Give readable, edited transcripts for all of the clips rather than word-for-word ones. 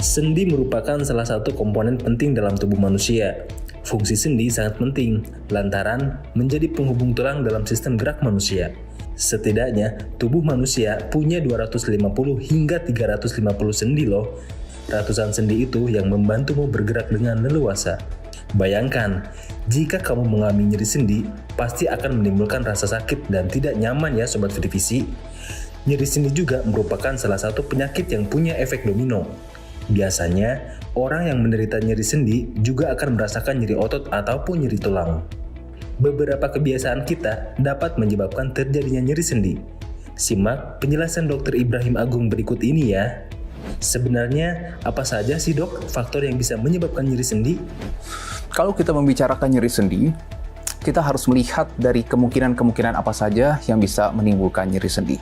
Sendi merupakan salah satu komponen penting dalam tubuh manusia. Fungsi sendi sangat penting, lantaran menjadi penghubung tulang dalam sistem gerak manusia. Setidaknya, tubuh manusia punya 250 hingga 350 sendi loh. Ratusan sendi itu yang membantumu bergerak dengan leluasa. Bayangkan, jika kamu mengalami nyeri sendi, pasti akan menimbulkan rasa sakit dan tidak nyaman ya Sobat Visi. Nyeri sendi juga merupakan salah satu penyakit yang punya efek domino. Biasanya, orang yang menderita nyeri sendi juga akan merasakan nyeri otot ataupun nyeri tulang. Beberapa kebiasaan kita dapat menyebabkan terjadinya nyeri sendi. Simak penjelasan Dr. Ibrahim Agung berikut ini ya. Sebenarnya, apa saja sih dok faktor yang bisa menyebabkan nyeri sendi? Kalau kita membicarakan nyeri sendi, kita harus melihat dari kemungkinan-kemungkinan apa saja yang bisa menimbulkan nyeri sendi.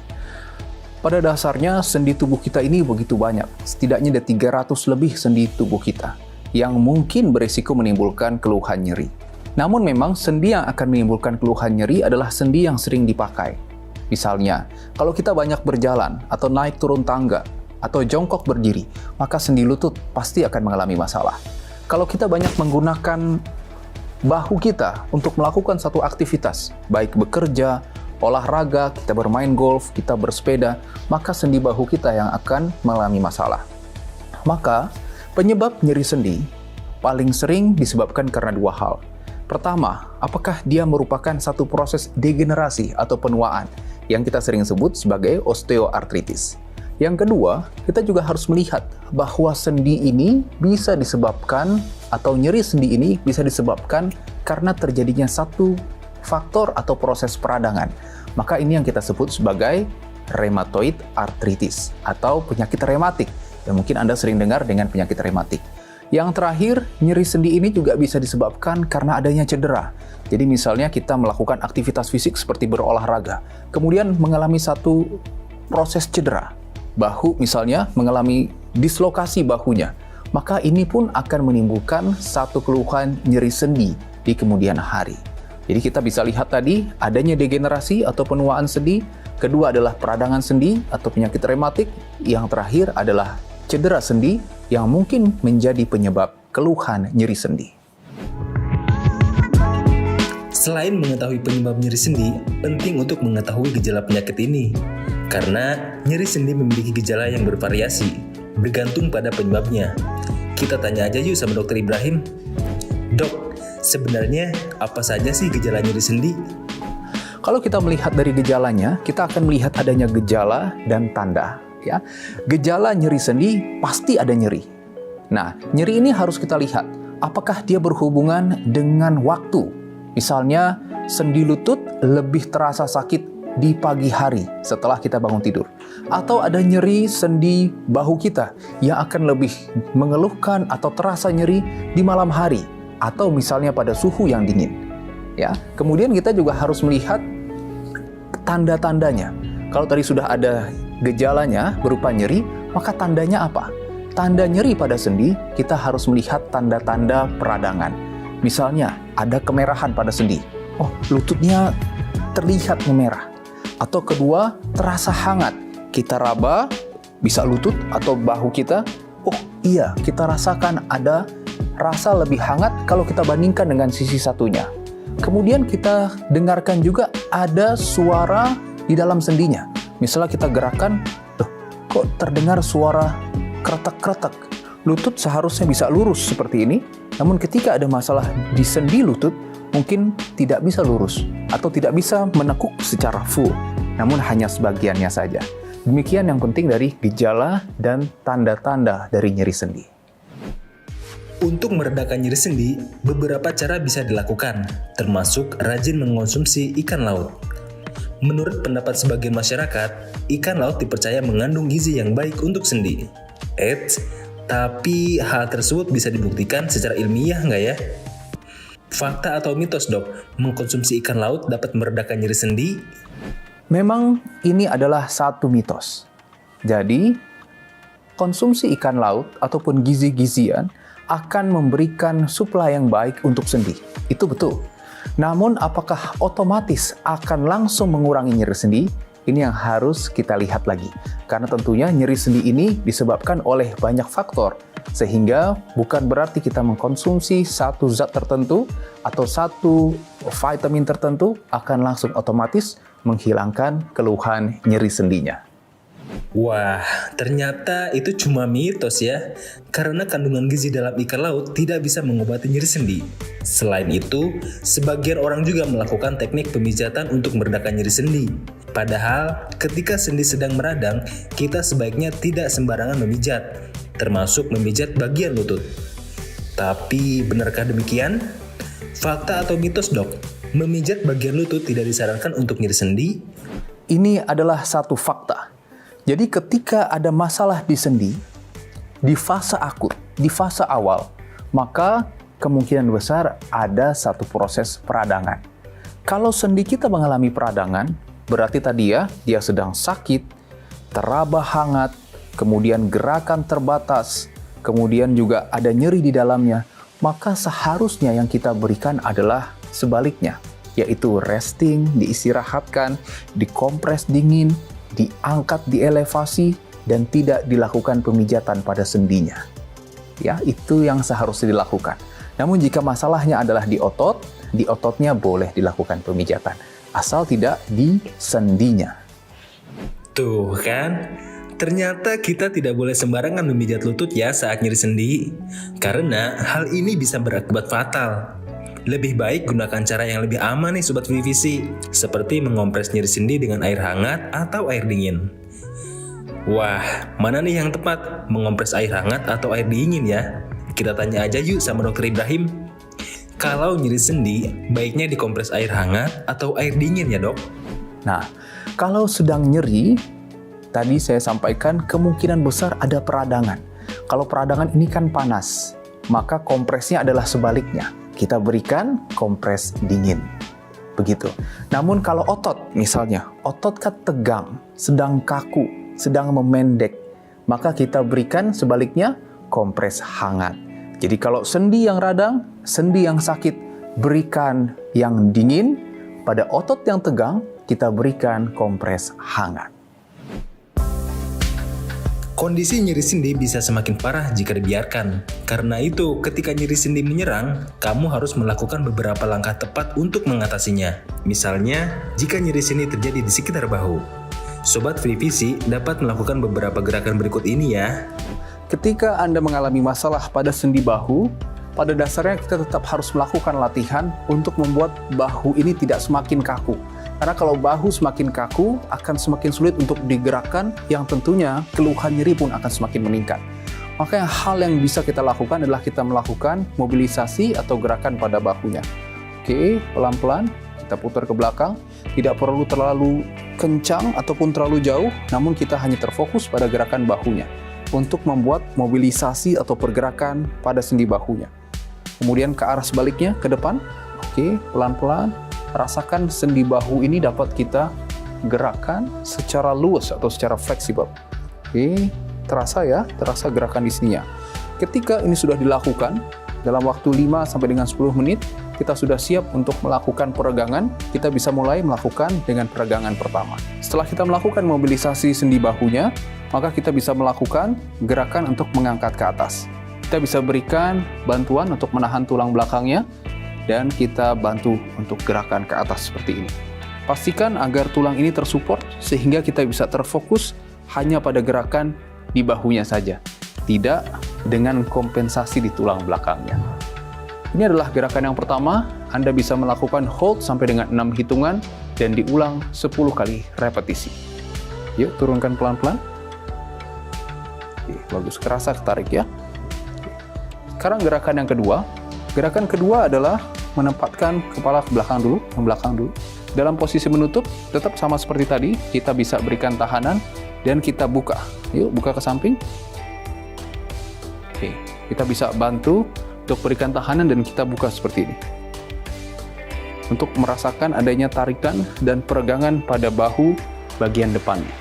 Pada dasarnya, sendi tubuh kita ini begitu banyak. Setidaknya ada 300 lebih sendi tubuh kita yang mungkin berisiko menimbulkan keluhan nyeri. Namun memang sendi yang akan menimbulkan keluhan nyeri adalah sendi yang sering dipakai. Misalnya, kalau kita banyak berjalan atau naik turun tangga atau jongkok berdiri, maka sendi lutut pasti akan mengalami masalah. Kalau kita banyak menggunakan bahu kita untuk melakukan satu aktivitas, baik bekerja, olahraga, kita bermain golf, kita bersepeda, maka sendi bahu kita yang akan mengalami masalah. Maka, penyebab nyeri sendi paling sering disebabkan karena dua hal. Pertama, apakah dia merupakan satu proses degenerasi atau penuaan yang kita sering sebut sebagai osteoartritis. Yang kedua, kita juga harus melihat bahwa sendi ini bisa disebabkan atau nyeri sendi ini bisa disebabkan karena terjadinya satu faktor atau proses peradangan. Maka ini yang kita sebut sebagai rheumatoid arthritis atau penyakit rematik. Dan mungkin Anda sering dengar dengan penyakit rematik. Yang terakhir, nyeri sendi ini juga bisa disebabkan karena adanya cedera. Jadi misalnya kita melakukan aktivitas fisik seperti berolahraga, kemudian mengalami satu proses cedera. Bahu misalnya mengalami dislokasi bahunya, maka ini pun akan menimbulkan satu keluhan nyeri sendi di kemudian hari. Jadi kita bisa lihat tadi adanya degenerasi atau penuaan sendi, kedua adalah peradangan sendi atau penyakit rematik, yang terakhir adalah cedera sendi yang mungkin menjadi penyebab keluhan nyeri sendi. Selain mengetahui penyebab nyeri sendi, penting untuk mengetahui gejala penyakit ini. Karena nyeri sendi memiliki gejala yang bervariasi, bergantung pada penyebabnya. Kita tanya aja yuk sama Dr. Ibrahim. Dok, sebenarnya apa saja sih gejala nyeri sendi? Kalau kita melihat dari gejalanya, kita akan melihat adanya gejala dan tanda. Ya, gejala nyeri sendi pasti ada nyeri. Nah, nyeri ini harus kita lihat, apakah dia berhubungan dengan waktu. Misalnya, sendi lutut lebih terasa sakit di pagi hari setelah kita bangun tidur. Atau ada nyeri sendi bahu kita yang akan lebih mengeluhkan atau terasa nyeri di malam hari. Atau misalnya pada suhu yang dingin. Ya, kemudian kita juga harus melihat tanda-tandanya. Kalau tadi sudah ada gejalanya berupa nyeri, maka tandanya apa? Tanda nyeri pada sendi, kita harus melihat tanda-tanda peradangan. Misalnya, ada kemerahan pada sendi. Oh, lututnya terlihat memerah. Atau kedua, terasa hangat. Kita raba, bisa lutut atau bahu kita. Oh iya, kita rasakan ada rasa lebih hangat kalau kita bandingkan dengan sisi satunya. Kemudian kita dengarkan juga ada suara di dalam sendinya. Misalnya kita gerakan, kok terdengar suara kretek-kretek. Lutut seharusnya bisa lurus seperti ini, namun ketika ada masalah di sendi lutut, mungkin tidak bisa lurus atau tidak bisa menekuk secara full, namun hanya sebagiannya saja. Demikian yang penting dari gejala dan tanda-tanda dari nyeri sendi. Untuk meredakan nyeri sendi, beberapa cara bisa dilakukan, termasuk rajin mengonsumsi ikan laut. Menurut pendapat sebagian masyarakat, ikan laut dipercaya mengandung gizi yang baik untuk sendi. Tapi hal tersebut bisa dibuktikan secara ilmiah nggak ya? Fakta atau mitos dok, mengkonsumsi ikan laut dapat meredakan nyeri sendi? Memang ini adalah satu mitos. Jadi, konsumsi ikan laut ataupun gizi-gizian akan memberikan suplai yang baik untuk sendi. Itu betul. Namun, apakah otomatis akan langsung mengurangi nyeri sendi? ini yang harus kita lihat lagi. Karena tentunya nyeri sendi ini disebabkan oleh banyak faktor, sehingga bukan berarti kita mengkonsumsi satu zat tertentu atau satu vitamin tertentu akan langsung otomatis menghilangkan keluhan nyeri sendinya. Wah, ternyata itu cuma mitos ya. Karena kandungan gizi dalam ikan laut tidak bisa mengobati nyeri sendi. Selain itu, sebagian orang juga melakukan teknik pemijatan untuk meredakan nyeri sendi. Padahal, ketika sendi sedang meradang, kita sebaiknya tidak sembarangan memijat, termasuk memijat bagian lutut. Tapi, benarkah demikian? Fakta atau mitos, Dok? Memijat bagian lutut tidak disarankan untuk nyeri sendi? Ini adalah satu fakta. Jadi ketika ada masalah di sendi, di fase akut, di fase awal, maka kemungkinan besar ada satu proses peradangan. Kalau sendi kita mengalami peradangan, berarti tadi ya, dia sedang sakit, teraba hangat, kemudian gerakan terbatas, kemudian juga ada nyeri di dalamnya, maka seharusnya yang kita berikan adalah sebaliknya, yaitu resting, diistirahatkan, dikompres dingin, diangkat di elevasi, dan tidak dilakukan pemijatan pada sendinya. Ya, itu yang seharusnya dilakukan. Namun jika masalahnya adalah di ototnya boleh dilakukan pemijatan, asal tidak di sendinya. Tuh kan, ternyata kita tidak boleh sembarangan memijat lutut ya saat nyeri sendi. Karena hal ini bisa berakibat fatal. Lebih baik gunakan cara yang lebih aman nih Sobat Vivisi, seperti mengompres nyeri sendi dengan air hangat atau air dingin. Wah, mana nih yang tepat, mengompres air hangat atau air dingin ya? Kita tanya aja yuk sama Dr. Ibrahim. Kalau nyeri sendi, baiknya dikompres air hangat atau air dingin ya, Dok? Nah, kalau sedang nyeri, tadi saya sampaikan kemungkinan besar ada peradangan. Kalau peradangan ini kan panas, maka kompresnya adalah sebaliknya. Kita berikan kompres dingin. Begitu. Namun kalau otot, misalnya, otot kan tegang, sedang kaku, sedang memendek, maka kita berikan sebaliknya kompres hangat. Jadi kalau sendi yang radang, sendi yang sakit, berikan yang dingin. Pada otot yang tegang, kita berikan kompres hangat. Kondisi nyeri sendi bisa semakin parah jika dibiarkan. Karena itu, ketika nyeri sendi menyerang, kamu harus melakukan beberapa langkah tepat untuk mengatasinya. Misalnya, jika nyeri sendi terjadi di sekitar bahu. Sobat Vivisi dapat melakukan beberapa gerakan berikut ini ya. Ketika Anda mengalami masalah pada sendi bahu, pada dasarnya kita tetap harus melakukan latihan untuk membuat bahu ini tidak semakin kaku. Karena kalau bahu semakin kaku, akan semakin sulit untuk digerakkan, yang tentunya keluhan nyeri pun akan semakin meningkat. Maka hal yang bisa kita lakukan adalah kita melakukan mobilisasi atau gerakan pada bahunya. Oke, pelan-pelan kita putar ke belakang. Tidak perlu terlalu kencang ataupun terlalu jauh, namun kita hanya terfokus pada gerakan bahunya untuk membuat mobilisasi atau pergerakan pada sendi bahunya. Kemudian ke arah sebaliknya, ke depan. Oke, pelan-pelan. Rasakan sendi bahu ini dapat kita gerakan secara luas atau secara fleksibel. Oke, terasa ya, terasa gerakan di sininya. Ketika ini sudah dilakukan, dalam waktu 5 sampai dengan 10 menit, kita sudah siap untuk melakukan peregangan. Kita bisa mulai melakukan dengan peregangan pertama. Setelah kita melakukan mobilisasi sendi bahunya, maka kita bisa melakukan gerakan untuk mengangkat ke atas. Kita bisa berikan bantuan untuk menahan tulang belakangnya, dan kita bantu untuk gerakan ke atas seperti ini. Pastikan agar tulang ini tersupport sehingga kita bisa terfokus hanya pada gerakan di bahunya saja, tidak dengan kompensasi di tulang belakangnya. Ini adalah gerakan yang pertama. Anda bisa melakukan hold sampai dengan 6 hitungan dan diulang 10 kali repetisi. Yuk, turunkan pelan-pelan. Oke, bagus, kerasa ketarik ya. Sekarang gerakan yang kedua. Gerakan kedua adalah menempatkan kepala ke belakang dulu, Dalam posisi menutup, tetap sama seperti tadi, kita bisa berikan tahanan dan kita buka. Yuk, buka ke samping. Oke, kita bisa bantu untuk berikan tahanan dan kita buka seperti ini. Untuk merasakan adanya tarikan dan peregangan pada bahu bagian depannya.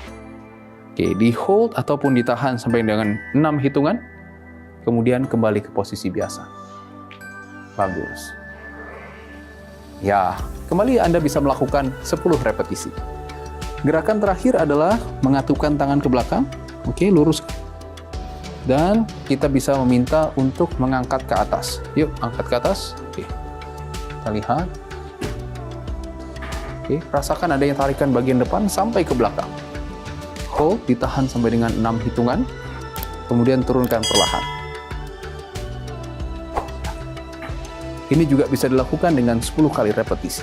Oke, di hold ataupun ditahan sampai dengan 6 hitungan, kemudian kembali ke posisi biasa. Bagus. Ya, kembali Anda bisa melakukan 10 repetisi. Gerakan terakhir adalah mengatupkan tangan ke belakang. Oke, lurus. Dan kita bisa meminta untuk mengangkat ke atas. Yuk, angkat ke atas. Oke. Kita lihat. Oke, rasakan ada yang tarikan bagian depan sampai ke belakang. Hold, ditahan sampai dengan 6 hitungan. Kemudian turunkan perlahan. Ini juga bisa dilakukan dengan 10 kali repetisi.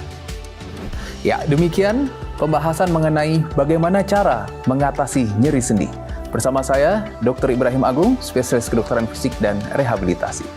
Ya, demikian pembahasan mengenai bagaimana cara mengatasi nyeri sendi. Bersama saya, Dr. Ibrahim Agung, spesialis kedokteran fisik dan rehabilitasi.